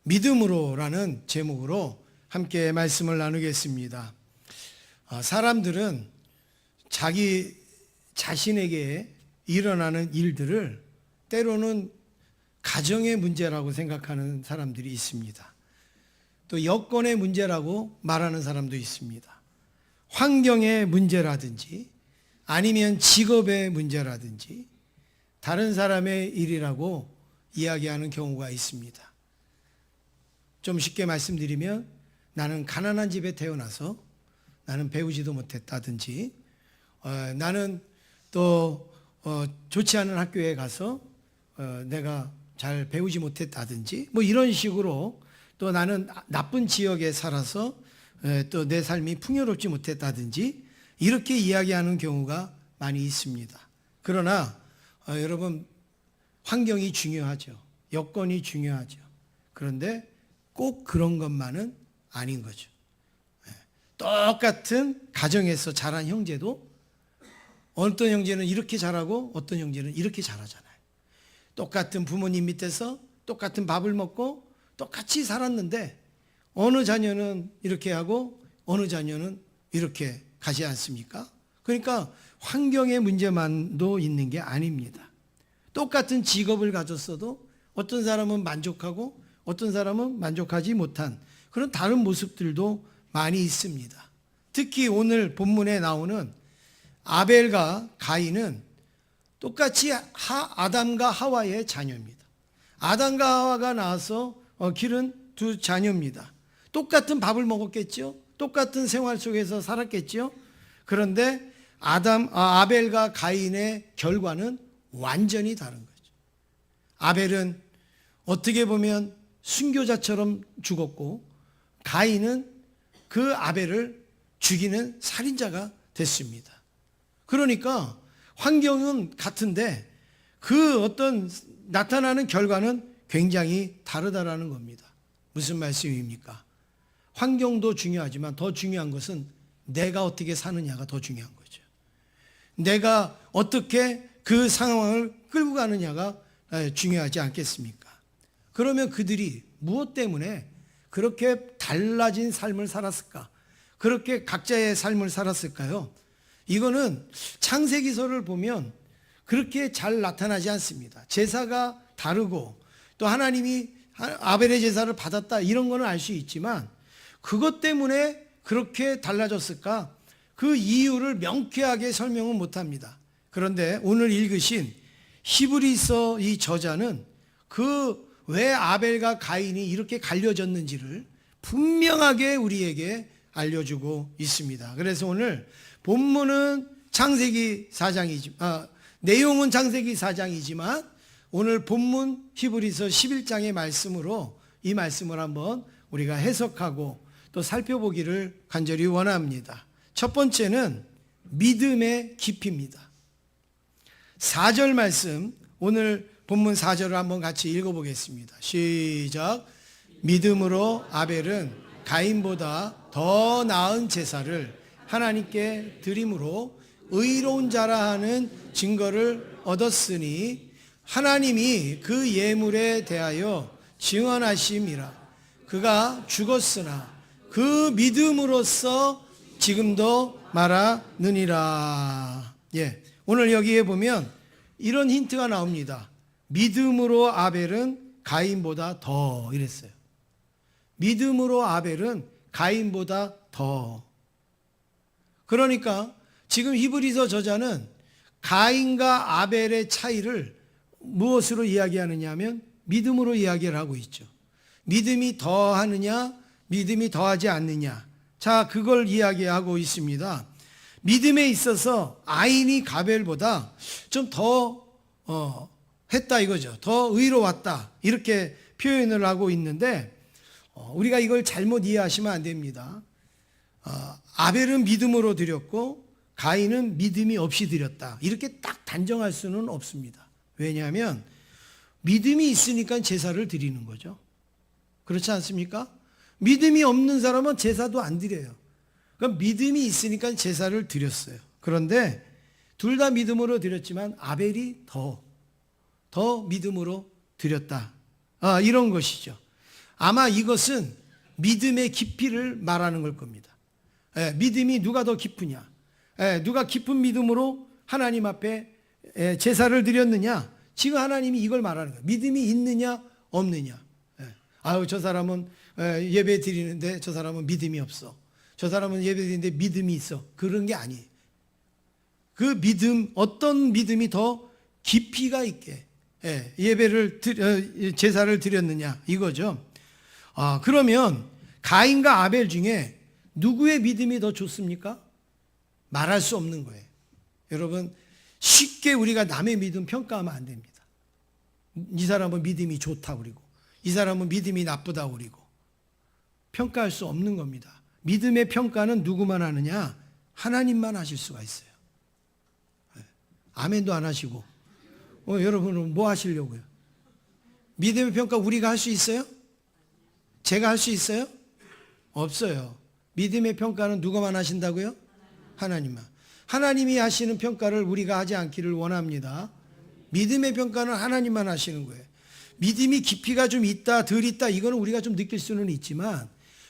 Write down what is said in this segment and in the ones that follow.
믿음으로라는 제목으로 함께 말씀을 나누겠습니다. 사람들은 자기 자신에게 일어나는 일들을 때로는 가정의 문제라고 생각하는 사람들이 있습니다. 또 여건의 문제라고 말하는 사람도 있습니다. 환경의 문제라든지 아니면 직업의 문제라든지 다른 사람의 일이라고 이야기하는 경우가 있습니다. 좀 쉽게 말씀드리면 나는 가난한 집에 태어나서 나는 배우지도 못했다든지 나는 또 좋지 않은 학교에 가서 내가 잘 배우지 못했다든지 뭐 이런 식으로 또 나는 나쁜 지역에 살아서 또 내 삶이 풍요롭지 못했다든지 이렇게 이야기하는 경우가 많이 있습니다. 그러나 여러분 환경이 중요하죠. 여건이 중요하죠. 그런데 꼭 그런 것만은 아닌 거죠. 똑같은 가정에서 자란 형제도 어떤 형제는 이렇게 잘하고 어떤 형제는 이렇게 잘하잖아요. 똑같은 부모님 밑에서 똑같은 밥을 먹고 똑같이 살았는데 어느 자녀는 이렇게 하고 어느 자녀는 이렇게 가지 않습니까? 그러니까 환경의 문제만도 있는 게 아닙니다. 똑같은 직업을 가졌어도 어떤 사람은 만족하고 어떤 사람은 만족하지 못한 그런 다른 모습들도 많이 있습니다. 특히 오늘 본문에 나오는 아벨과 가인은 똑같이 아담과 하와의 자녀입니다. 아담과 하와가 나와서 기른 두 자녀입니다. 똑같은 밥을 먹었겠죠? 똑같은 생활 속에서 살았겠죠? 그런데 아벨과 가인의 결과는 완전히 다른 거죠. 아벨은 어떻게 보면 순교자처럼 죽었고 가인은 그 아벨을 죽이는 살인자가 됐습니다. 그러니까 환경은 같은데 그 어떤 나타나는 결과는 굉장히 다르다라는 겁니다. 무슨 말씀입니까? 환경도 중요하지만 더 중요한 것은 내가 어떻게 사느냐가 더 중요한 거죠. 내가 어떻게 그 상황을 끌고 가느냐가 중요하지 않겠습니까? 그러면 그들이 무엇 때문에 그렇게 달라진 삶을 살았을까? 그렇게 각자의 삶을 살았을까요? 이거는 창세기서를 보면 그렇게 잘 나타나지 않습니다. 제사가 다르고 또 하나님이 아벨의 제사를 받았다 이런 거는 알 수 있지만 그것 때문에 그렇게 달라졌을까? 그 이유를 명쾌하게 설명은 못합니다. 그런데 오늘 읽으신 히브리서 이 저자는 그 왜 아벨과 가인이 이렇게 갈려졌는지를 분명하게 우리에게 알려주고 있습니다. 그래서 오늘 본문은 창세기 4장이지만 내용은 창세기 4장이지만 오늘 본문 히브리서 11장의 말씀으로 이 말씀을 한번 우리가 해석하고 또 살펴보기를 간절히 원합니다. 첫 번째는 믿음의 깊이입니다. 4절 말씀 오늘 본문 4절을 한번 같이 읽어보겠습니다. 시작. 믿음으로 아벨은 가인보다 더 나은 제사를 하나님께 드림으로 의로운 자라 하는 증거를 얻었으니 하나님이 그 예물에 대하여 증언하심이라. 그가 죽었으나 그 믿음으로써 지금도 말하느니라. 오늘 여기에 보면 이런 힌트가 나옵니다. 믿음으로 아벨은 가인보다 더 이랬어요. 믿음으로 아벨은 가인보다 더. 그러니까 지금 히브리서 저자는 가인과 아벨의 차이를 무엇으로 이야기하느냐 하면 믿음으로 이야기를 하고 있죠. 믿음이 더하느냐 믿음이 더하지 않느냐. 자, 그걸 이야기하고 있습니다. 믿음에 있어서 아인이 가벨보다 좀 더 했다 이거죠. 더 의로웠다 이렇게 표현을 하고 있는데 우리가 이걸 잘못 이해하시면 안 됩니다. 아벨은 믿음으로 드렸고 가인은 믿음이 없이 드렸다 이렇게 딱 단정할 수는 없습니다. 왜냐하면 믿음이 있으니까 제사를 드리는 거죠. 그렇지 않습니까? 믿음이 없는 사람은 제사도 안 드려요. 그러니까 믿음이 있으니까 제사를 드렸어요. 그런데 둘 다 믿음으로 드렸지만 아벨이 더 믿음으로 드렸다. 이런 것이죠. 아마 이것은 믿음의 깊이를 말하는 걸 겁니다. 믿음이 누가 더 깊으냐, 누가 깊은 믿음으로 하나님 앞에 제사를 드렸느냐, 지금 하나님이 이걸 말하는 거예요. 믿음이 있느냐 없느냐. 아유, 저 사람은 예배 드리는데 저 사람은 믿음이 없어. 저 사람은 예배 드리는데 믿음이 있어. 그런 게 아니에요. 그 믿음, 어떤 믿음이 더 깊이가 있게 제사를 드렸느냐 이거죠. 그러면 가인과 아벨 중에 누구의 믿음이 더 좋습니까? 말할 수 없는 거예요. 여러분, 쉽게 우리가 남의 믿음 평가하면 안 됩니다. 이 사람은 믿음이 좋다 그리고 이 사람은 믿음이 나쁘다 그리고 평가할 수 없는 겁니다. 믿음의 평가는 누구만 하느냐? 하나님만 하실 수가 있어요. 아멘도 안 하시고 여러분은 뭐 하시려고요? 믿음의 평가 우리가 할 수 있어요? 제가 할 수 있어요? 없어요. 믿음의 평가는 누가만 하신다고요? 하나님만. 하나님이 하시는 평가를 우리가 하지 않기를 원합니다. 믿음의 평가는 하나님만 하시는 거예요. 믿음이 깊이가 좀 있다 덜 있다 이거는 우리가 좀 느낄 수는 있지만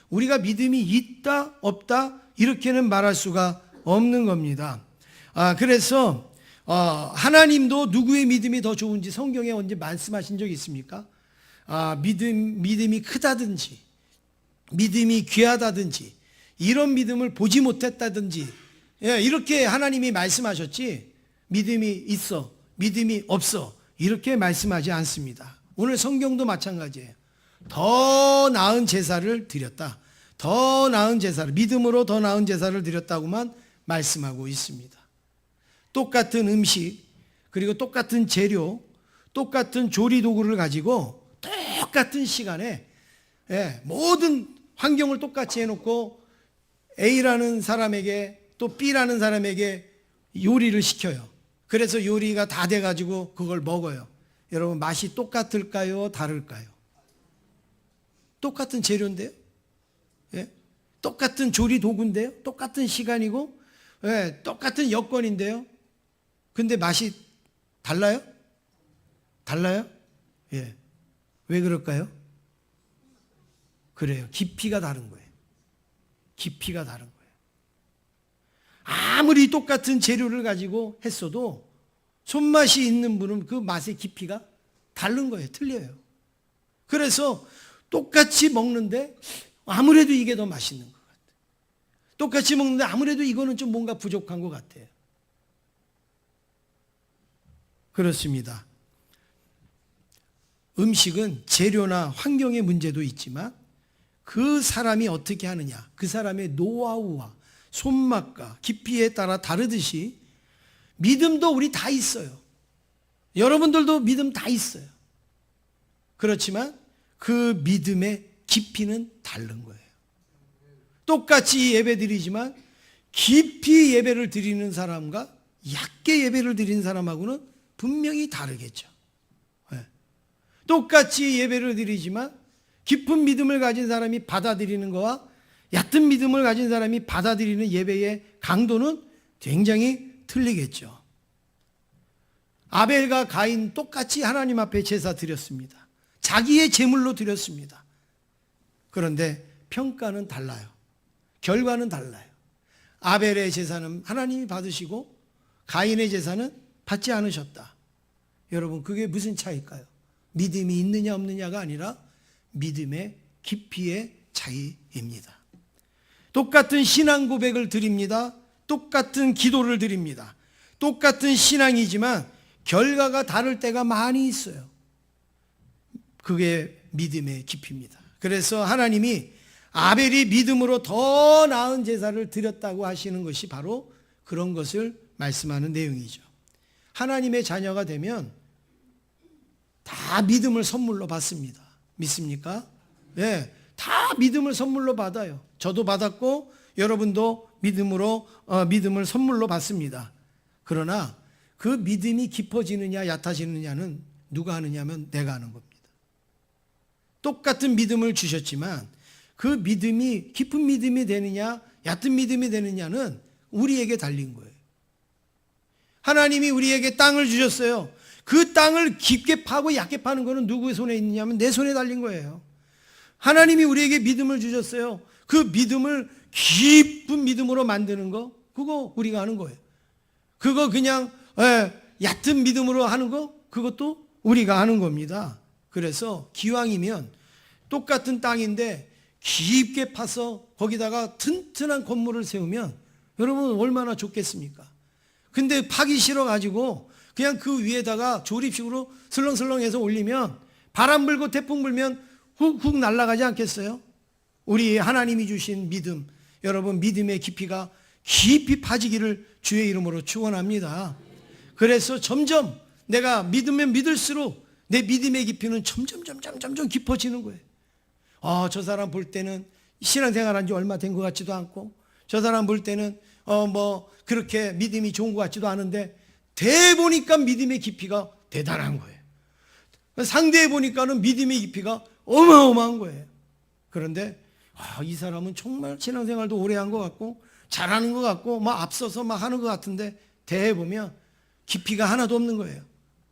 우리가 믿음이 있다 없다 이렇게는 말할 수가 없는 겁니다. 그래서 하나님도 누구의 믿음이 더 좋은지 성경에 언제 말씀하신 적이 있습니까? 믿음이 크다든지 믿음이 귀하다든지 이런 믿음을 보지 못했다든지 이렇게 하나님이 말씀하셨지 믿음이 있어 믿음이 없어 이렇게 말씀하지 않습니다. 오늘 성경도 마찬가지예요. 더 나은 제사를 드렸다. 더 나은 제사를 믿음으로 더 나은 제사를 드렸다고만 말씀하고 있습니다. 똑같은 음식 그리고 똑같은 재료 똑같은 조리 도구를 가지고 똑같은 시간에 모든 환경을 똑같이 해놓고 A라는 사람에게 또 B라는 사람에게 요리를 시켜요. 그래서 요리가 다 돼가지고 그걸 먹어요. 여러분 맛이 똑같을까요? 다를까요? 똑같은 재료인데요. 똑같은 조리 도구인데요. 똑같은 시간이고 똑같은 여건인데요. 근데 맛이 달라요? 달라요? 왜 그럴까요? 그래요. 깊이가 다른 거예요. 깊이가 다른 거예요. 아무리 똑같은 재료를 가지고 했어도 손맛이 있는 분은 그 맛의 깊이가 다른 거예요. 틀려요. 그래서 똑같이 먹는데 아무래도 이게 더 맛있는 것 같아요. 똑같이 먹는데 아무래도 이거는 좀 뭔가 부족한 것 같아요. 그렇습니다. 음식은 재료나 환경의 문제도 있지만 그 사람이 어떻게 하느냐, 그 사람의 노하우와 손맛과 깊이에 따라 다르듯이 믿음도 우리 다 있어요. 여러분들도 믿음 다 있어요. 그렇지만 그 믿음의 깊이는 다른 거예요. 똑같이 예배 드리지만 깊이 예배를 드리는 사람과 얕게 예배를 드리는 사람하고는 분명히 다르겠죠. 똑같이 예배를 드리지만 깊은 믿음을 가진 사람이 받아들이는 거와 얕은 믿음을 가진 사람이 받아들이는 예배의 강도는 굉장히 틀리겠죠. 아벨과 가인 똑같이 하나님 앞에 제사 드렸습니다. 자기의 제물로 드렸습니다. 그런데 평가는 달라요. 결과는 달라요. 아벨의 제사는 하나님이 받으시고 가인의 제사는 받지 않으셨다. 여러분 그게 무슨 차이일까요? 믿음이 있느냐 없느냐가 아니라 믿음의 깊이의 차이입니다. 똑같은 신앙 고백을 드립니다. 똑같은 기도를 드립니다. 똑같은 신앙이지만 결과가 다를 때가 많이 있어요. 그게 믿음의 깊이입니다. 그래서 하나님이 아벨이 믿음으로 더 나은 제사를 드렸다고 하시는 것이 바로 그런 것을 말씀하는 내용이죠. 하나님의 자녀가 되면 다 믿음을 선물로 받습니다. 믿습니까? 네, 다 믿음을 선물로 받아요. 저도 받았고 여러분도 믿음을 선물로 받습니다. 그러나 그 믿음이 깊어지느냐 얕아지느냐는 누가 하느냐면 내가 하는 겁니다. 똑같은 믿음을 주셨지만 그 믿음이 깊은 믿음이 되느냐 얕은 믿음이 되느냐는 우리에게 달린 거예요. 하나님이 우리에게 땅을 주셨어요. 그 땅을 깊게 파고 얕게 파는 거는 누구의 손에 있느냐면 내 손에 달린 거예요. 하나님이 우리에게 믿음을 주셨어요. 그 믿음을 깊은 믿음으로 만드는 거, 그거 우리가 하는 거예요. 그거 그냥 얕은 믿음으로 하는 거, 그것도 우리가 하는 겁니다. 그래서 기왕이면 똑같은 땅인데 깊게 파서 거기다가 튼튼한 건물을 세우면 여러분 얼마나 좋겠습니까? 근데 파기 싫어가지고 그냥 그 위에다가 조립식으로 슬렁슬렁해서 올리면 바람 불고 태풍 불면 훅훅 날아가지 않겠어요? 우리 하나님이 주신 믿음, 여러분 믿음의 깊이가 깊이 파지기를 주의 이름으로 축원합니다. 그래서 점점 내가 믿으면 믿을수록 내 믿음의 깊이는 점점 깊어지는 거예요. 저 사람 볼 때는 신앙생활한 지 얼마 된 것 같지도 않고, 저 사람 볼 때는 그렇게 믿음이 좋은 것 같지도 않은데 대보니까 믿음의 깊이가 대단한 거예요. 상대해 보니까는 믿음의 깊이가 어마어마한 거예요. 그런데 이 사람은 정말 신앙생활도 오래 한 것 같고 잘하는 것 같고 막 앞서서 막 하는 것 같은데 대해 보면 깊이가 하나도 없는 거예요.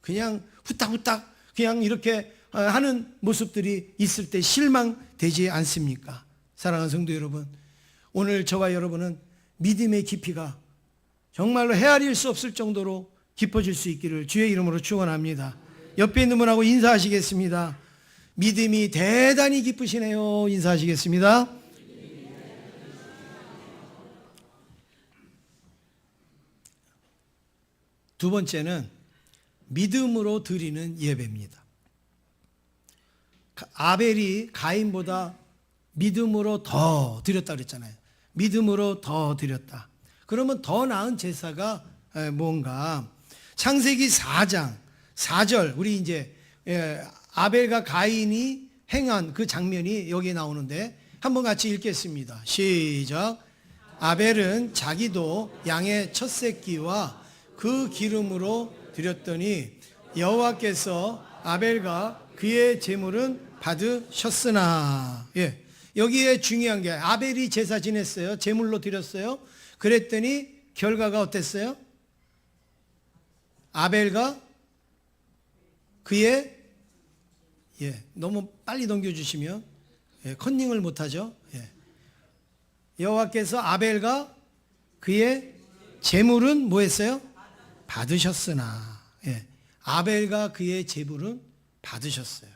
그냥 후딱후딱 그냥 이렇게 하는 모습들이 있을 때 실망되지 않습니까? 사랑하는 성도 여러분, 오늘 저와 여러분은 믿음의 깊이가 정말로 헤아릴 수 없을 정도로 깊어질 수 있기를 주의 이름으로 축원합니다. 옆에 있는 분하고 인사하시겠습니다. 믿음이 대단히 깊으시네요. 인사하시겠습니다. 두 번째는 믿음으로 드리는 예배입니다. 아벨이 가인보다 믿음으로 더 드렸다 그랬잖아요. 믿음으로 더 드렸다. 그러면 더 나은 제사가 뭔가? 창세기 4장 4절 우리 이제 아벨과 가인이 행한 그 장면이 여기 나오는데 한번 같이 읽겠습니다. 시작. 아벨은 자기도 양의 첫 새끼와 그 기름으로 드렸더니 여호와께서 아벨과 그의 제물은 받으셨으나. 여기에 중요한 게 아벨이 제사 지냈어요. 제물로 드렸어요. 그랬더니 결과가 어땠어요? 아벨과 그의 너무 빨리 넘겨주시면 컨닝을 못하죠. 여호와께서 아벨과 그의 제물은 뭐 했어요? 받으셨으나. 아벨과 그의 제물은 받으셨어요.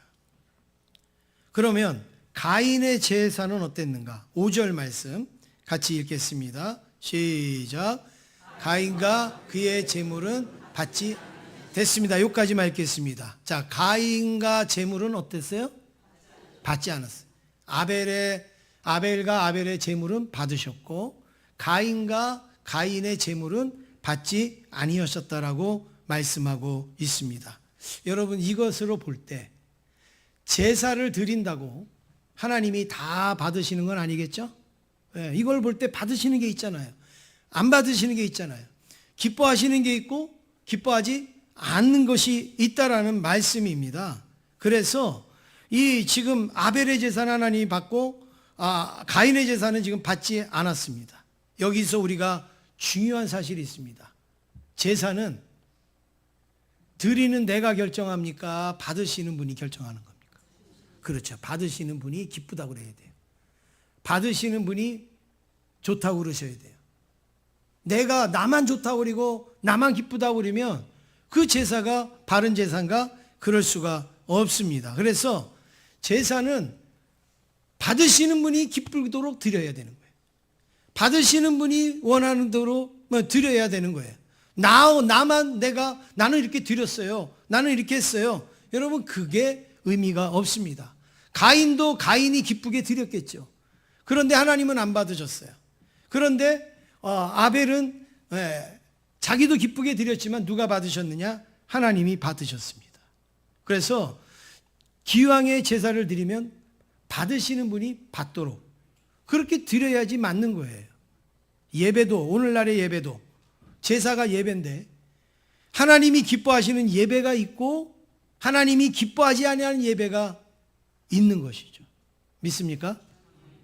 그러면 가인의 제사는 어땠는가? 5절 말씀 같이 읽겠습니다. 시작. 가인과 그의 제물은 받지 됐습니다. 여기까지만 읽겠습니다. 자, 가인과 제물은 어땠어요? 받지 않았어요. 아벨과 아벨의 제물은 받으셨고 가인과 가인의 제물은 받지 아니하셨다라고 말씀하고 있습니다. 여러분, 이것으로 볼 때 제사를 드린다고 하나님이 다 받으시는 건 아니겠죠? 이걸 볼 때 받으시는 게 있잖아요. 안 받으시는 게 있잖아요. 기뻐하시는 게 있고 기뻐하지 않는 것이 있다라는 말씀입니다. 그래서 이 지금 아벨의 제사는 하나님이 받고 가인의 제사는 지금 받지 않았습니다. 여기서 우리가 중요한 사실이 있습니다. 제사는 드리는 내가 결정합니까? 받으시는 분이 결정하는 겁니까? 그렇죠. 받으시는 분이 기쁘다고 그래야 돼요. 받으시는 분이 좋다고 그러셔야 돼요. 내가 나만 좋다고 그러고 나만 기쁘다고 그러면 그 제사가 바른 제사인가? 그럴 수가 없습니다. 그래서 제사는 받으시는 분이 기쁘도록 드려야 되는 거예요. 받으시는 분이 원하는 대로 드려야 되는 거예요. 나는 이렇게 드렸어요. 나는 이렇게 했어요. 여러분, 그게 의미가 없습니다. 가인도 가인이 기쁘게 드렸겠죠. 그런데 하나님은 안 받으셨어요. 그런데 아벨은 자기도 기쁘게 드렸지만 누가 받으셨느냐? 하나님이 받으셨습니다. 그래서 기왕의 제사를 드리면 받으시는 분이 받도록 그렇게 드려야지 맞는 거예요. 예배도, 오늘날의 예배도 제사가 예배인데 하나님이 기뻐하시는 예배가 있고 하나님이 기뻐하지 아니하는 예배가 있는 것이죠. 믿습니까?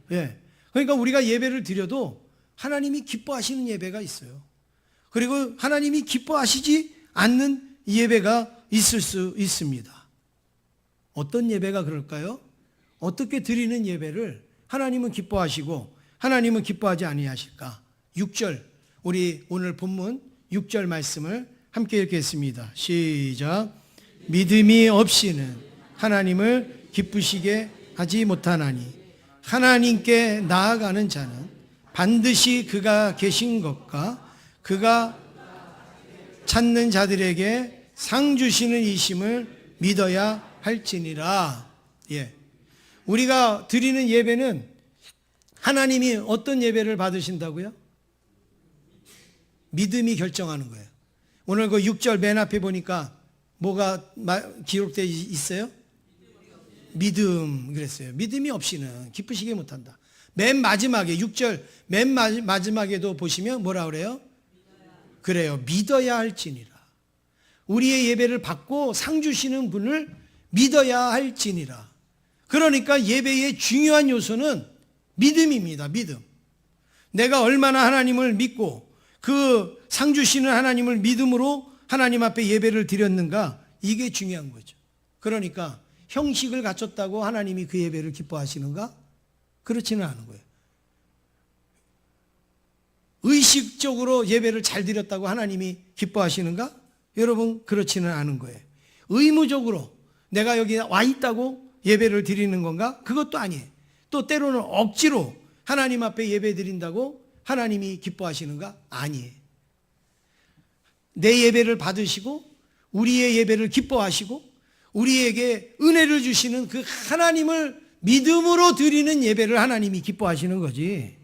그러니까 우리가 예배를 드려도 하나님이 기뻐하시는 예배가 있어요. 그리고 하나님이 기뻐하시지 않는 예배가 있을 수 있습니다. 어떤 예배가 그럴까요? 어떻게 드리는 예배를 하나님은 기뻐하시고 하나님은 기뻐하지 아니하실까? 6절, 우리 오늘 본문 6절 말씀을 함께 읽겠습니다. 시작. 믿음이 없이는 하나님을 기쁘시게 하지 못하나니 하나님께 나아가는 자는 반드시 그가 계신 것과 그가 찾는 자들에게 상 주시는 이심을 믿어야 할지니라. 예. 우리가 드리는 예배는 하나님이 어떤 예배를 받으신다고요? 믿음이 결정하는 거예요. 오늘 그 6절 맨 앞에 보니까 뭐가 기록되어 있어요? 믿음 그랬어요. 믿음이 없이는 기쁘시게 못한다. 맨 마지막에 6절 맨 마지막에도 보시면 뭐라 그래요? 그래요. 믿어야 할지니라. 우리의 예배를 받고 상 주시는 분을 믿어야 할지니라. 그러니까 예배의 중요한 요소는 믿음입니다. 믿음. 내가 얼마나 하나님을 믿고 그 상 주시는 하나님을 믿음으로 하나님 앞에 예배를 드렸는가, 이게 중요한 거죠. 그러니까 형식을 갖췄다고 하나님이 그 예배를 기뻐하시는가? 그렇지는 않은 거예요. 의식적으로 예배를 잘 드렸다고 하나님이 기뻐하시는가? 여러분, 그렇지는 않은 거예요. 의무적으로 내가 여기 와 있다고 예배를 드리는 건가? 그것도 아니에요. 또 때로는 억지로 하나님 앞에 예배 드린다고 하나님이 기뻐하시는가? 아니에요. 내 예배를 받으시고 우리의 예배를 기뻐하시고 우리에게 은혜를 주시는 그 하나님을 믿음으로 드리는 예배를 하나님이 기뻐하시는 거지.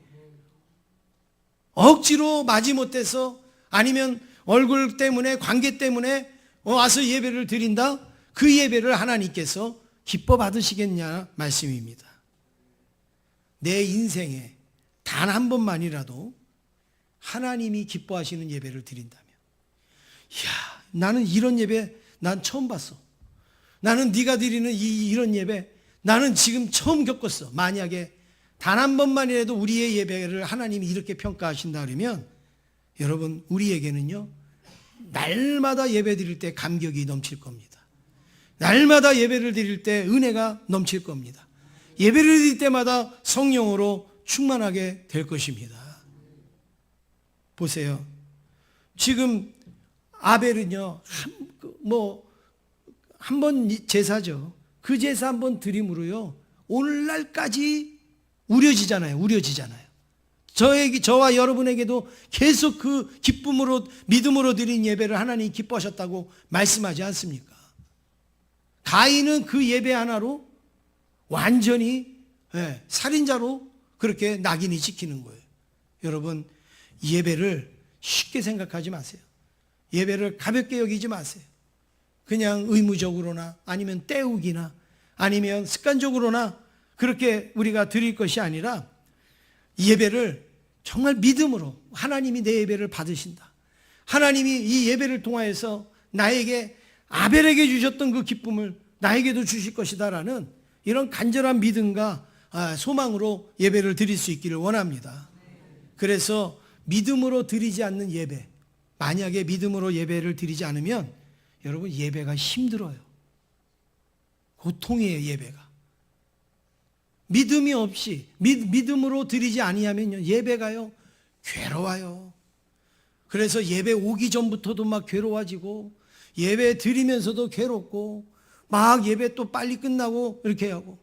억지로 마지못해서 아니면 얼굴 때문에 관계 때문에 와서 예배를 드린다? 그 예배를 하나님께서 기뻐 받으시겠냐 말씀입니다. 내 인생에 단 한 번만이라도 하나님이 기뻐하시는 예배를 드린다면, 이야, 나는 이런 예배 난 처음 봤어. 나는 네가 드리는 이런 예배 나는 지금 처음 겪었어. 만약에 단 한 번만이라도 우리의 예배를 하나님이 이렇게 평가하신다 그러면 여러분, 우리에게는요 날마다 예배 드릴 때 감격이 넘칠 겁니다. 날마다 예배를 드릴 때 은혜가 넘칠 겁니다. 예배를 드릴 때마다 성령으로 충만하게 될 것입니다. 보세요. 지금 아벨은요 한 번 제사죠. 그 제사 한 번 드림으로요 오늘날까지 우려지잖아요. 저와 여러분에게도 계속 그 기쁨으로 믿음으로 드린 예배를 하나님이 기뻐하셨다고 말씀하지 않습니까? 가인은 그 예배 하나로 완전히 살인자로 그렇게 낙인이 찍히는 거예요. 여러분, 예배를 쉽게 생각하지 마세요. 예배를 가볍게 여기지 마세요. 그냥 의무적으로나 아니면 때우기나 아니면 습관적으로나 그렇게 우리가 드릴 것이 아니라 예배를 정말 믿음으로 하나님이 내 예배를 받으신다. 하나님이 이 예배를 통하여서 나에게 아벨에게 주셨던 그 기쁨을 나에게도 주실 것이다라는 이런 간절한 믿음과 소망으로 예배를 드릴 수 있기를 원합니다. 그래서 믿음으로 드리지 않는 예배, 만약에 믿음으로 예배를 드리지 않으면 여러분 예배가 힘들어요. 고통이에요. 예배가. 믿음이 없이 믿음으로 드리지 아니하면 예배가요 괴로워요. 그래서 예배 오기 전부터도 막 괴로워지고 예배 드리면서도 괴롭고 막 예배 또 빨리 끝나고 이렇게 하고,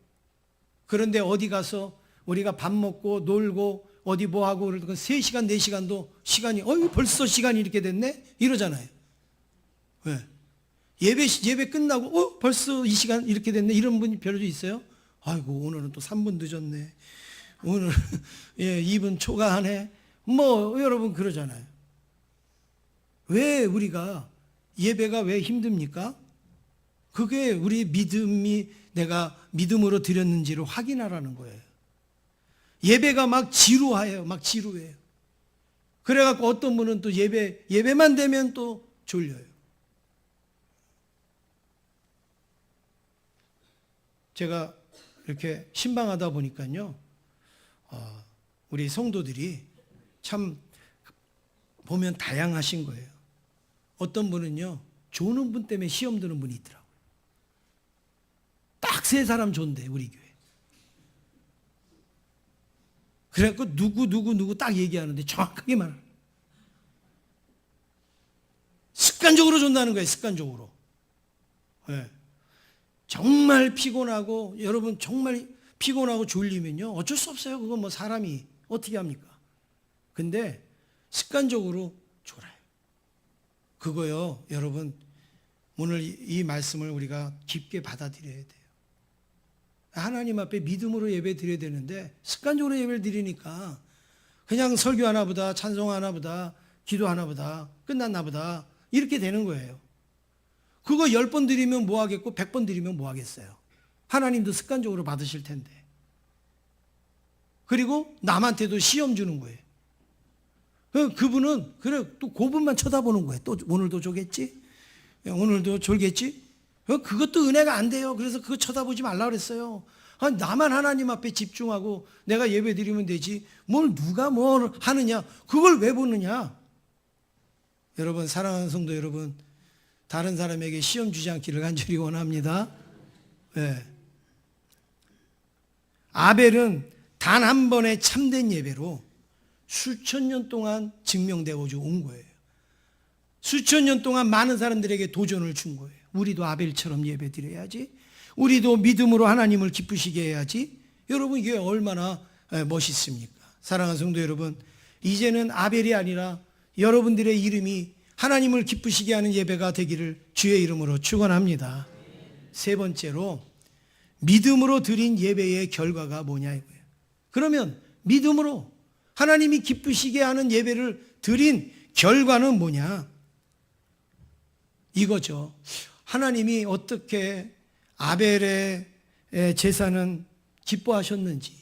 그런데 어디 가서 우리가 밥 먹고 놀고 어디 뭐 하고 그러니까 3시간 4시간도 시간이 벌써 시간이 이렇게 됐네 이러잖아요. 왜? 예배 끝나고 벌써 이 시간 이렇게 됐네 이런 분이 별로 있어요? 아이고 오늘은 또 3분 늦었네. 오늘 2분 초과하네. 여러분 그러잖아요. 왜 우리가 예배가 왜 힘듭니까? 그게 우리 믿음이 내가 믿음으로 드렸는지를 확인하라는 거예요. 예배가 막 지루해요. 막 지루해요. 그래갖고 어떤 분은 또 예배만 되면 또 졸려요. 제가 이렇게 신방하다 보니까요, 우리 성도들이 참 보면 다양하신 거예요. 어떤 분은요, 조는 분 때문에 시험 드는 분이 있더라고요. 딱 3사람 존대, 우리 교회. 그래갖고 누구 딱 얘기하는데 정확하게 말하는. 습관적으로 존다는 거예요, 습관적으로. 네. 정말 피곤하고, 여러분 정말 피곤하고 졸리면요, 어쩔 수 없어요. 그건 뭐 사람이 어떻게 합니까? 근데 습관적으로 졸아요. 그거요, 여러분, 오늘 이 말씀을 우리가 깊게 받아들여야 돼요. 하나님 앞에 믿음으로 예배 드려야 되는데 습관적으로 예배를 드리니까 그냥 설교 하나 보다, 찬송 하나 보다, 기도 하나 보다, 끝났나 보다 이렇게 되는 거예요. 그거 10번 드리면 뭐 하겠고 100번 드리면 뭐 하겠어요. 하나님도 습관적으로 받으실 텐데. 그리고 남한테도 시험 주는 거예요. 그분은 그래 또 그분만 쳐다보는 거예요. 또 오늘도 졸겠지? 오늘도 졸겠지? 그것도 은혜가 안 돼요. 그래서 그거 쳐다보지 말라 그랬어요. 아니, 나만 하나님 앞에 집중하고 내가 예배 드리면 되지. 뭘 누가 뭘 하느냐? 그걸 왜 보느냐? 여러분, 사랑하는 성도 여러분, 다른 사람에게 시험 주지 않기를 간절히 원합니다. 네. 아벨은 단 한 번의 참된 예배로 수천 년 동안 증명되어 온 거예요. 수천 년 동안 많은 사람들에게 도전을 준 거예요. 우리도 아벨처럼 예배 드려야지. 우리도 믿음으로 하나님을 기쁘시게 해야지. 여러분, 이게 얼마나 멋있습니까? 사랑하는 성도 여러분, 이제는 아벨이 아니라 여러분들의 이름이 하나님을 기쁘시게 하는 예배가 되기를 주의 이름으로 축원합니다. 3번째로, 믿음으로 드린 예배의 결과가 뭐냐 이거예요. 그러면 믿음으로 하나님이 기쁘시게 하는 예배를 드린 결과는 뭐냐? 이거죠. 하나님이 어떻게 아벨의 제사는 기뻐하셨는지,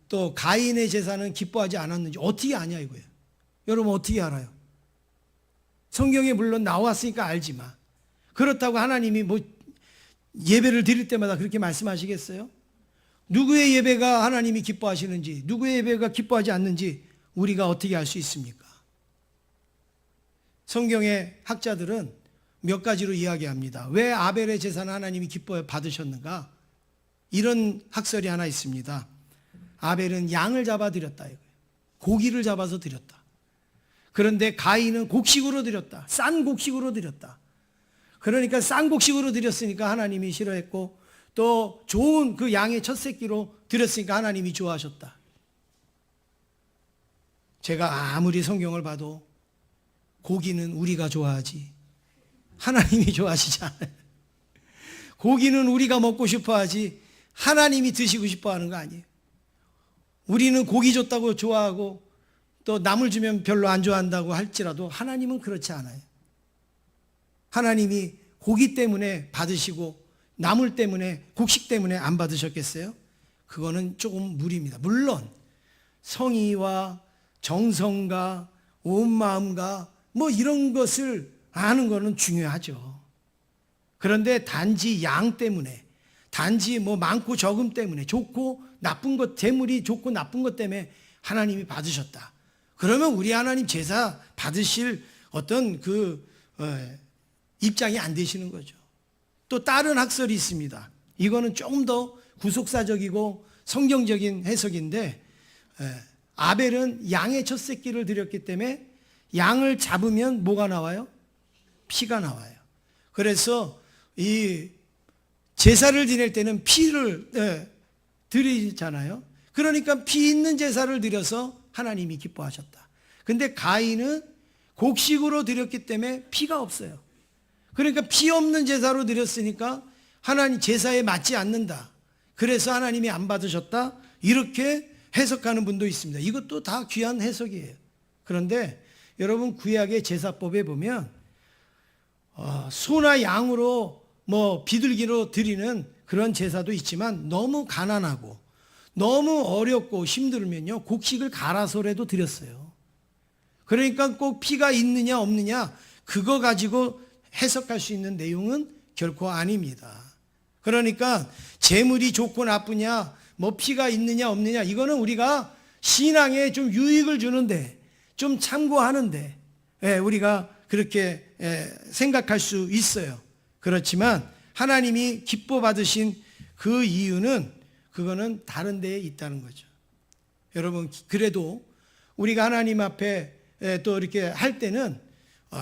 또 가인의 제사는 기뻐하지 않았는지 어떻게 아냐 이거예요. 여러분, 어떻게 알아요? 성경에 물론 나왔으니까 알지만, 그렇다고 하나님이 뭐 예배를 드릴 때마다 그렇게 말씀하시겠어요? 누구의 예배가 하나님이 기뻐하시는지, 누구의 예배가 기뻐하지 않는지 우리가 어떻게 알 수 있습니까? 성경의 학자들은 몇 가지로 이야기합니다. 왜 아벨의 제사는 하나님이 기뻐해 받으셨는가? 이런 학설이 하나 있습니다. 아벨은 양을 잡아 드렸다 이거예요. 고기를 잡아서 드렸다. 그런데 가인은 곡식으로 드렸다. 싼 곡식으로 드렸다. 그러니까 싼 곡식으로 드렸으니까 하나님이 싫어했고, 또 좋은 그 양의 첫 새끼로 드렸으니까 하나님이 좋아하셨다. 제가 아무리 성경을 봐도 고기는 우리가 좋아하지 하나님이 좋아하시지 않아요. 고기는 우리가 먹고 싶어하지 하나님이 드시고 싶어하는 거 아니에요. 우리는 고기 줬다고 좋아하고 또 남을 주면 별로 안 좋아한다고 할지라도 하나님은 그렇지 않아요. 하나님이 고기 때문에 받으시고 나물 때문에, 곡식 때문에 안 받으셨겠어요? 그거는 조금 무리입니다. 물론 성의와 정성과 온 마음과 뭐 이런 것을 아는 거는 중요하죠. 그런데 단지 양 때문에, 단지 뭐 많고 적음 때문에, 좋고 나쁜 것, 재물이 좋고 나쁜 것 때문에 하나님이 받으셨다. 그러면 우리 하나님 제사 받으실 어떤 입장이 안 되시는 거죠. 또 다른 학설이 있습니다. 이거는 조금 더 구속사적이고 성경적인 해석인데, 아벨은 양의 첫 새끼를 드렸기 때문에 양을 잡으면 뭐가 나와요? 피가 나와요. 그래서 이 제사를 지낼 때는 피를 드리잖아요. 그러니까 피 있는 제사를 드려서 하나님이 기뻐하셨다. 근데 가인은 곡식으로 드렸기 때문에 피가 없어요. 그러니까 피 없는 제사로 드렸으니까 하나님 제사에 맞지 않는다. 그래서 하나님이 안 받으셨다. 이렇게 해석하는 분도 있습니다. 이것도 다 귀한 해석이에요. 그런데 여러분, 구약의 제사법에 보면 소나 양으로 뭐 비둘기로 드리는 그런 제사도 있지만, 너무 가난하고 너무 어렵고 힘들면요 곡식을 갈아서라도 드렸어요. 그러니까 꼭 피가 있느냐 없느냐 그거 가지고 해석할 수 있는 내용은 결코 아닙니다. 그러니까 재물이 좋고 나쁘냐, 뭐 피가 있느냐 없느냐, 이거는 우리가 신앙에 좀 유익을 주는데, 좀 참고하는데 우리가 그렇게 생각할 수 있어요. 그렇지만 하나님이 기뻐 받으신 그 이유는 그거는 다른 데에 있다는 거죠. 여러분, 그래도 우리가 하나님 앞에 또 이렇게 할 때는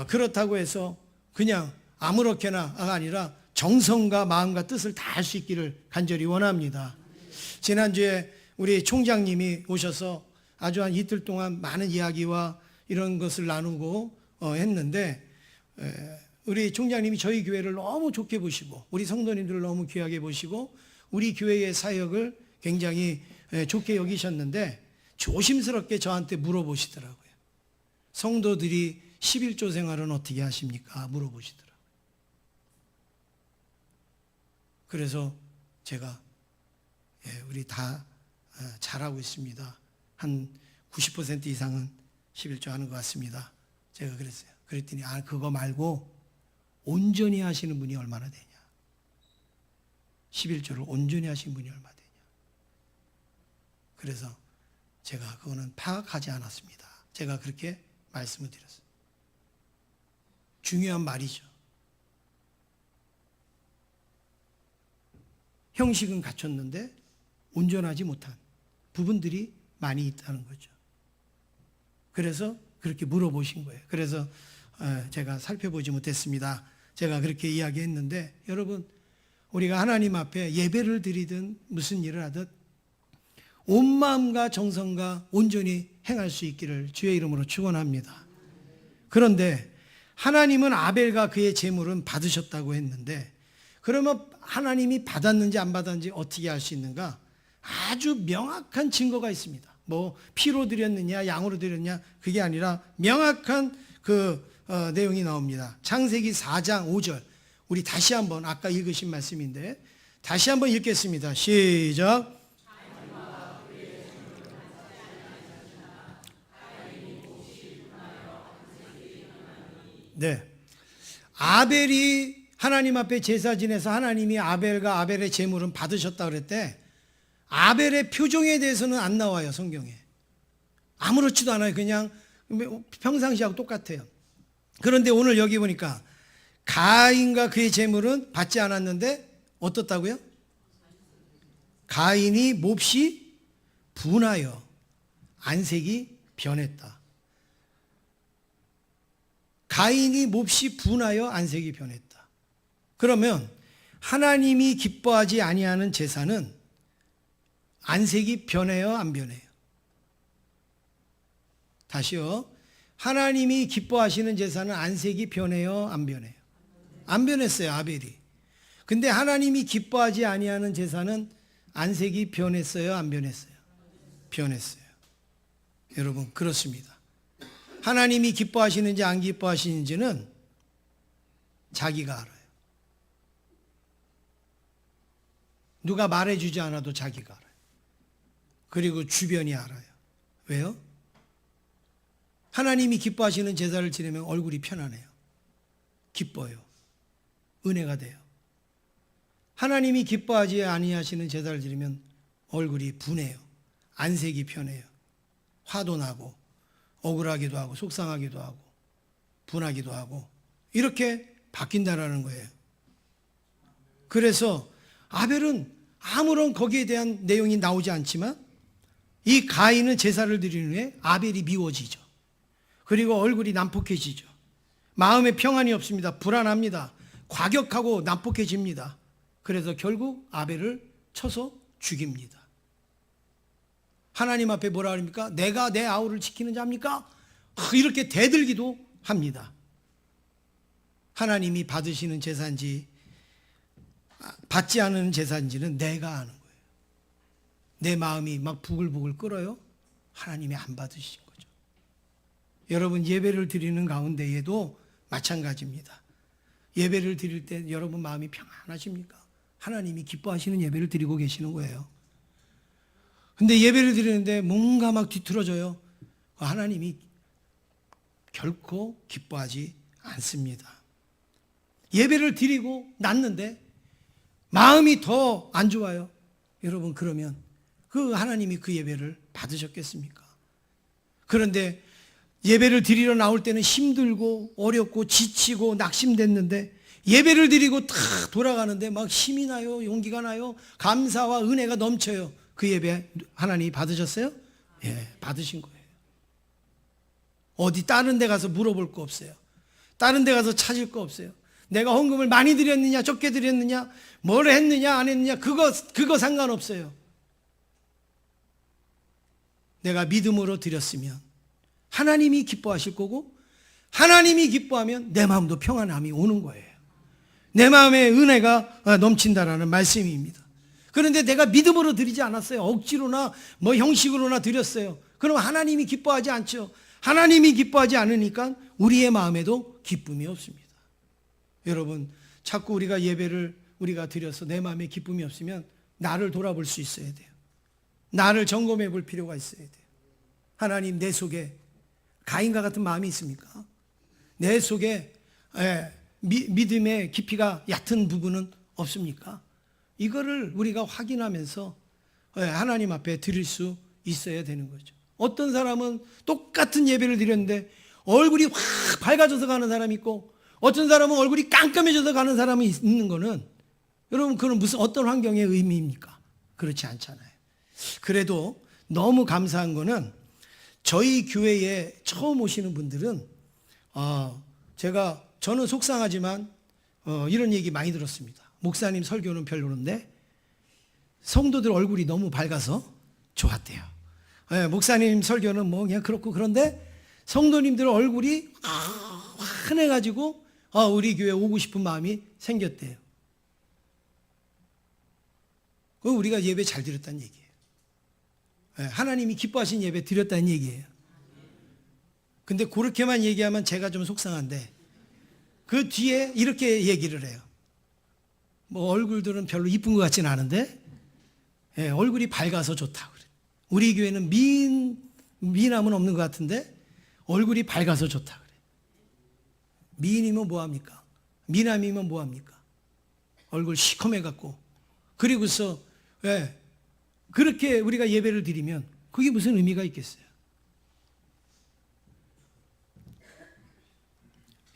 그렇다고 해서 그냥 아무렇게나가 아니라 정성과 마음과 뜻을 다 할 수 있기를 간절히 원합니다. 지난주에 우리 총장님이 오셔서 아주 한 이틀 동안 많은 이야기와 이런 것을 나누고 했는데, 우리 총장님이 저희 교회를 너무 좋게 보시고 우리 성도님들을 너무 귀하게 보시고 우리 교회의 사역을 굉장히 좋게 여기셨는데 조심스럽게 저한테 물어보시더라고요. 성도들이 11조 생활은 어떻게 하십니까? 물어보시더라고요. 그래서 제가 우리 다 잘하고 있습니다. 한 90% 이상은 11조 하는 것 같습니다. 제가 그랬어요. 그랬더니 그거 말고 온전히 하시는 분이 얼마나 되냐. 11조를 온전히 하신 분이 얼마나 되냐. 그래서 제가 그거는 파악하지 않았습니다. 제가 그렇게 말씀을 드렸어요. 중요한 말이죠. 형식은 갖췄는데 온전하지 못한 부분들이 많이 있다는 거죠. 그래서 그렇게 물어보신 거예요. 그래서 제가 살펴보지 못했습니다. 제가 그렇게 이야기했는데, 여러분, 우리가 하나님 앞에 예배를 드리든 무슨 일을 하든 온 마음과 정성과 온전히 행할 수 있기를 주의 이름으로 축원합니다. 그런데 하나님은 아벨과 그의 제물은 받으셨다고 했는데, 그러면 하나님이 받았는지 안 받았는지 어떻게 알 수 있는가? 아주 명확한 증거가 있습니다. 뭐 피로 드렸느냐 양으로 드렸느냐 그게 아니라 명확한 내용이 나옵니다. 창세기 4장 5절. 우리 다시 한번 아까 읽으신 말씀인데 다시 한번 읽겠습니다. 시작. 네. 아벨이 하나님 앞에 제사 지내서 하나님이 아벨과 아벨의 제물은 받으셨다 그랬대. 아벨의 표정에 대해서는 안 나와요, 성경에. 아무렇지도 않아요. 그냥 평상시하고 똑같아요. 그런데 오늘 여기 보니까 가인과 그의 제물은 받지 않았는데 어떻다고요? 가인이 몹시 분하여 안색이 변했다. 가인이 몹시 분하여 안색이 변했다. 그러면 하나님이 기뻐하지 아니하는 제사는 안색이 변해요, 안 변해요? 다시요. 하나님이 기뻐하시는 제사는 안색이 변해요, 안 변해요? 안 변했어요, 아벨이. 근데 하나님이 기뻐하지 아니하는 제사는 안색이 변했어요, 안 변했어요? 변했어요. 여러분, 그렇습니다. 하나님이 기뻐하시는지 안 기뻐하시는지는 자기가 알아요. 누가 말해주지 않아도 자기가 알아요. 그리고 주변이 알아요. 왜요? 하나님이 기뻐하시는 제사를 지내면 얼굴이 편안해요. 기뻐요. 은혜가 돼요. 하나님이 기뻐하지 아니하시는 제사를 지내면 얼굴이 분해요. 안색이 변해요. 화도 나고 억울하기도 하고 속상하기도 하고 분하기도 하고 이렇게 바뀐다라는 거예요. 그래서 아벨은 아무런 거기에 대한 내용이 나오지 않지만 이 가인은 제사를 드리는 후에 아벨이 미워지죠. 그리고 얼굴이 난폭해지죠. 마음에 평안이 없습니다. 불안합니다. 과격하고 난폭해집니다. 그래서 결국 아벨을 쳐서 죽입니다. 하나님 앞에 뭐라 그럽니까? 내가 내 아우를 지키는 자입니까? 이렇게 대들기도 합니다. 하나님이 받으시는 제사인지 받지 않은 제사인지는 내가 아는 거예요. 내 마음이 막 부글부글 끓어요? 하나님이 안 받으신 거죠. 여러분, 예배를 드리는 가운데에도 마찬가지입니다. 예배를 드릴 때 여러분 마음이 평안하십니까? 하나님이 기뻐하시는 예배를 드리고 계시는 거예요. 근데 예배를 드리는데 뭔가 막 뒤틀어져요. 하나님이 결코 기뻐하지 않습니다. 예배를 드리고 났는데 마음이 더 안 좋아요. 여러분, 그러면 그 하나님이 그 예배를 받으셨겠습니까? 그런데 예배를 드리러 나올 때는 힘들고 어렵고 지치고 낙심됐는데 예배를 드리고 탁 돌아가는데 막 힘이 나요, 용기가 나요, 감사와 은혜가 넘쳐요. 그 예배 하나님 받으셨어요? 예, 받으신 거예요. 어디 다른 데 가서 물어볼 거 없어요. 다른 데 가서 찾을 거 없어요. 내가 헌금을 많이 드렸느냐 적게 드렸느냐 뭘 했느냐 안 했느냐 그거 상관없어요. 내가 믿음으로 드렸으면 하나님이 기뻐하실 거고 하나님이 기뻐하면 내 마음도 평안함이 오는 거예요. 내 마음에 은혜가 넘친다라는 말씀입니다. 그런데 내가 믿음으로 드리지 않았어요. 억지로나 뭐 형식으로나 드렸어요. 그럼 하나님이 기뻐하지 않죠. 하나님이 기뻐하지 않으니까 우리의 마음에도 기쁨이 없습니다. 여러분, 자꾸 우리가 예배를 우리가 드려서 내 마음에 기쁨이 없으면 나를 돌아볼 수 있어야 돼요. 나를 점검해 볼 필요가 있어야 돼요. 하나님, 내 속에 가인과 같은 마음이 있습니까? 내 속에 믿음의 깊이가 얕은 부분은 없습니까? 이거를 우리가 확인하면서 하나님 앞에 드릴 수 있어야 되는 거죠. 어떤 사람은 똑같은 예배를 드렸는데 얼굴이 확 밝아져서 가는 사람이 있고 어떤 사람은 얼굴이 깜깜해져서 가는 사람이 있는 거는 여러분 그건 무슨 어떤 환경의 의미입니까? 그렇지 않잖아요. 그래도 너무 감사한 거는 저희 교회에 처음 오시는 분들은 저는 속상하지만 이런 얘기 많이 들었습니다. 목사님 설교는 별로인데 성도들 얼굴이 너무 밝아서 좋았대요. 목사님 설교는 뭐 그냥 그렇고 그런데 성도님들 얼굴이 환해가지고 우리 교회 오고 싶은 마음이 생겼대요. 그건 우리가 예배 잘 드렸다는 얘기예요. 하나님이 기뻐하신 예배 드렸다는 얘기예요. 근데 그렇게만 얘기하면 제가 좀 속상한데 그 뒤에 이렇게 얘기를 해요. 뭐 얼굴들은 별로 이쁜 것 같지는 않은데 얼굴이 밝아서 좋다고 그래. 우리 교회는 미인함은 없는 것 같은데 얼굴이 밝아서 좋다 그래. 미인이면 뭐합니까? 미남이면 뭐합니까? 얼굴 시커매 갖고 그리고서 그렇게 우리가 예배를 드리면 그게 무슨 의미가 있겠어요?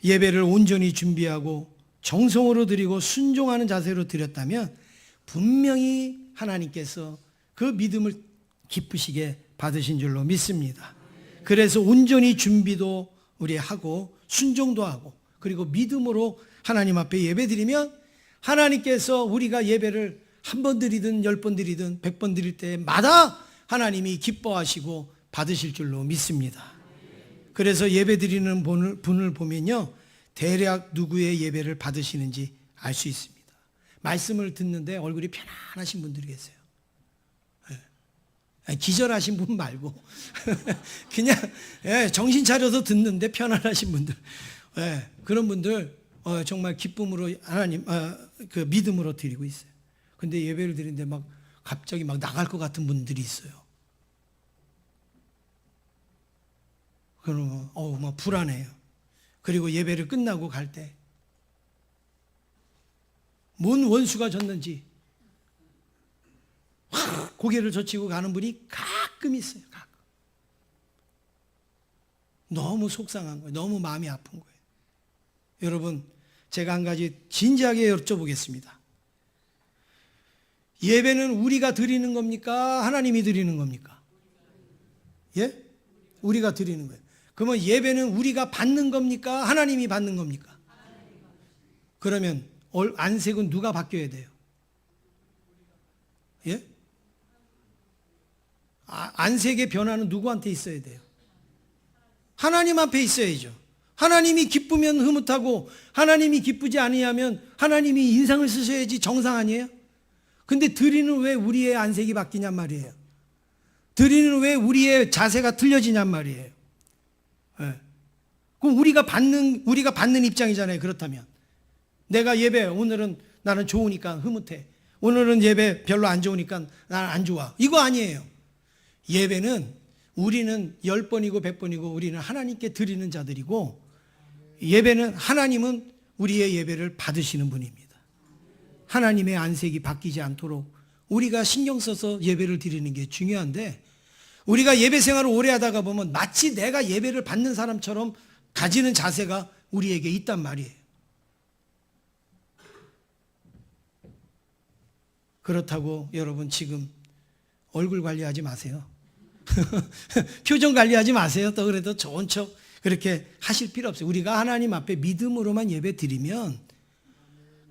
예배를 온전히 준비하고 정성으로 드리고 순종하는 자세로 드렸다면 분명히 하나님께서 그 믿음을 기쁘시게 받으신 줄로 믿습니다. 그래서 온전히 준비도 우리 하고 순종도 하고 그리고 믿음으로 하나님 앞에 예배 드리면 하나님께서 우리가 예배를 한 번 드리든 10번 드리든 100번 드릴 때마다 하나님이 기뻐하시고 받으실 줄로 믿습니다. 그래서 예배 드리는 분을 보면요 대략 누구의 예배를 받으시는지 알 수 있습니다. 말씀을 듣는데 얼굴이 편안하신 분들이 계세요. 기절하신 분 말고 그냥 정신 차려서 듣는데 편안하신 분들 그런 분들 정말 기쁨으로 하나님 그 믿음으로 드리고 있어요. 근데 예배를 드리는데 막 갑자기 막 나갈 것 같은 분들이 있어요. 그러면 막 불안해요. 그리고 예배를 끝나고 갈 때 뭔 원수가 졌는지 확 고개를 젖히고 가는 분이 가끔 있어요. 가끔. 너무 속상한 거예요. 너무 마음이 아픈 거예요. 여러분, 제가 한 가지 진지하게 여쭤보겠습니다. 예배는 우리가 드리는 겁니까? 하나님이 드리는 겁니까? 예? 우리가 드리는 거예요. 그러면 예배는 우리가 받는 겁니까? 하나님이 받는 겁니까? 그러면 안색은 누가 바뀌어야 돼요? 예? 안색의 변화는 누구한테 있어야 돼요? 하나님 앞에 있어야죠. 하나님이 기쁘면 흐뭇하고 하나님이 기쁘지 아니하면 하나님이 인상을 쓰셔야지 정상 아니에요? 근데 드리는 왜 우리의 안색이 바뀌냔 말이에요. 드리는 왜 우리의 자세가 틀려지냔 말이에요. 네. 그럼 우리가 받는 입장이잖아요. 그렇다면 내가 예배 오늘은 나는 좋으니까 흐뭇해. 오늘은 예배 별로 안 좋으니까 나는 안 좋아. 이거 아니에요. 예배는 우리는 10번이고 100번이고 우리는 하나님께 드리는 자들이고 예배는 하나님은 우리의 예배를 받으시는 분입니다. 하나님의 안색이 바뀌지 않도록 우리가 신경 써서 예배를 드리는 게 중요한데 우리가 예배 생활을 오래 하다가 보면 마치 내가 예배를 받는 사람처럼 가지는 자세가 우리에게 있단 말이에요. 그렇다고 여러분 지금 얼굴 관리하지 마세요. 표정 관리하지 마세요. 또 그래도 좋은 척 그렇게 하실 필요 없어요. 우리가 하나님 앞에 믿음으로만 예배 드리면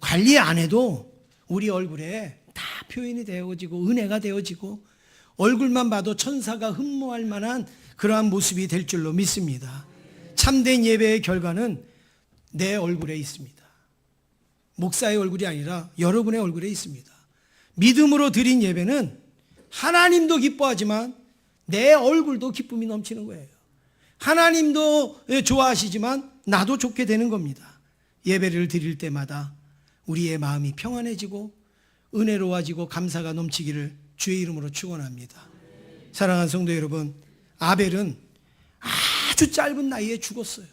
관리 안 해도 우리 얼굴에 다 표현이 되어지고 은혜가 되어지고 얼굴만 봐도 천사가 흠모할 만한 그러한 모습이 될 줄로 믿습니다. 참된 예배의 결과는 내 얼굴에 있습니다. 목사의 얼굴이 아니라 여러분의 얼굴에 있습니다. 믿음으로 드린 예배는 하나님도 기뻐하지만 내 얼굴도 기쁨이 넘치는 거예요. 하나님도 좋아하시지만 나도 좋게 되는 겁니다. 예배를 드릴 때마다 우리의 마음이 평안해지고 은혜로워지고 감사가 넘치기를 주의 이름으로 축원합니다. 사랑하는 성도 여러분, 아벨은 아주 짧은 나이에 죽었어요.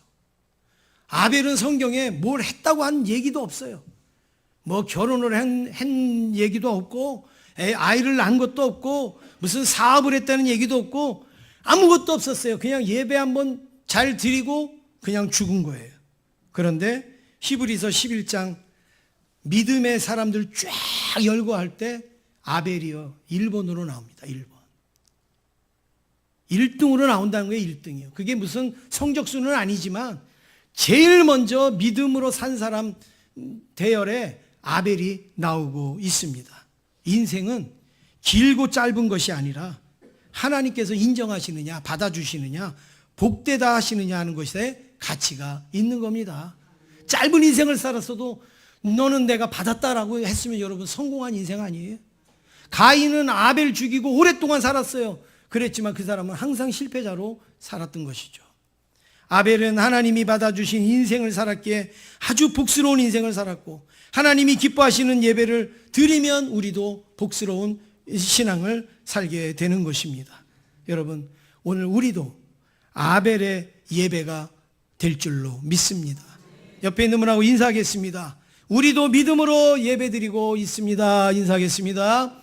아벨은 성경에 뭘 했다고 한 얘기도 없어요. 뭐 결혼을 한 얘기도 없고 아이를 낳은 것도 없고 무슨 사업을 했다는 얘기도 없고 아무것도 없었어요. 그냥 예배 한번 잘 드리고 그냥 죽은 거예요. 그런데 히브리서 11장 믿음의 사람들 쫙 열거할 때 아벨이요 1번으로 나옵니다. 1번. 1등으로 나온다는 거예요. 1등이요. 그게 무슨 성적수는 아니지만 제일 먼저 믿음으로 산 사람 대열에 아벨이 나오고 있습니다. 인생은 길고 짧은 것이 아니라 하나님께서 인정하시느냐 받아주시느냐 복되다 하시느냐 하는 것에 가치가 있는 겁니다. 짧은 인생을 살았어도 너는 내가 받았다라고 했으면 여러분 성공한 인생 아니에요? 가인은 아벨 죽이고 오랫동안 살았어요. 그랬지만 그 사람은 항상 실패자로 살았던 것이죠. 아벨은 하나님이 받아주신 인생을 살았기에 아주 복스러운 인생을 살았고 하나님이 기뻐하시는 예배를 드리면 우리도 복스러운 신앙을 살게 되는 것입니다. 여러분, 오늘 우리도 아벨의 예배가 될 줄로 믿습니다. 옆에 있는 분하고 인사하겠습니다. 우리도 믿음으로 예배드리고 있습니다. 인사하겠습니다.